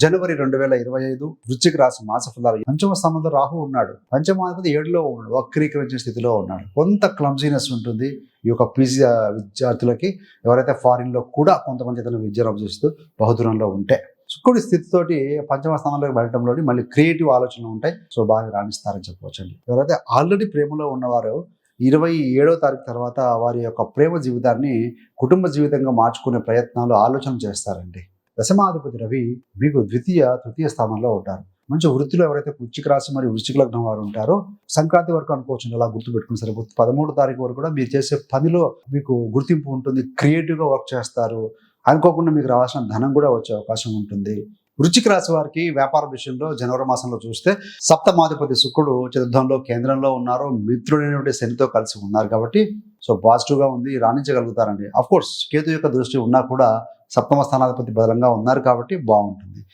జనవరి 2025 వృశ్చిక రాశి మాస ఫలాలు. పంచమ స్థానంలో రాహు ఉన్నాడు. పంచమాధిపతి 7లో ఉన్నాడు, వక్రీకరించిన స్థితిలో ఉన్నాడు. కొంత క్లమ్జీనెస్ ఉంటుంది ఈ యొక్క పీజీ విద్యార్థులకి, ఎవరైతే ఫారిన్ లో కూడా కొంతమంది ఇతను విద్యను అభ్యసిస్తూ బహుదూరంలో ఉంటే. శుక్రుడి స్థితితోటి పంచమ స్థానంలోకి వెళ్ళడంలో మళ్ళీ క్రియేటివ్ ఆలోచనలు ఉంటాయి. సో బాగా రాణిస్తారని చెప్పవచ్చండి. ఎవరైతే ఆల్రెడీ ప్రేమలో ఉన్నవారో 27వ తారీఖు తర్వాత వారి యొక్క ప్రేమ జీవితాన్ని కుటుంబ జీవితంగా మార్చుకునే ప్రయత్నాలు, ఆలోచన చేస్తారండి. దశమాధిపతి రవి మీకు తృతీయ స్థానంలో ఉంటారు. మంచి వృత్తిలో ఎవరైతే వృశ్చిక రాశి మరియు వృశ్చిక లగ్నం వారు ఉంటారో సంక్రాంతి వరకు అనుకోవచ్చు, అలా గుర్తుపెట్టుకుని సరిపోతుంది. 13వ తారీఖు వరకు కూడా మీరు చేసే పనిలో మీకు గుర్తింపు ఉంటుంది. క్రియేటివ్గా వర్క్ చేస్తారు. అనుకోకుండా మీకు రావాల్సిన ధనం కూడా వచ్చే అవకాశం ఉంటుంది. వృశ్చిక రాశి వారికి వ్యాపార విషయంలో జనవరి మాసంలో చూస్తే సప్తమాధిపతి శుక్రుడు చతుర్థంలో కేంద్రంలో ఉన్నారు. మిత్రుడైనటువంటి శనితో కలిసి ఉన్నారు కాబట్టి సో పాజిటివ్గా ఉంది, రాణించగలుగుతారండి. అఫ్ కోర్స్ కేతు యొక్క దృష్టి ఉన్నా కూడా సప్తమ స్థానాధిపతి బలంగా ఉన్నారు కాబట్టి బాగుంటుంది.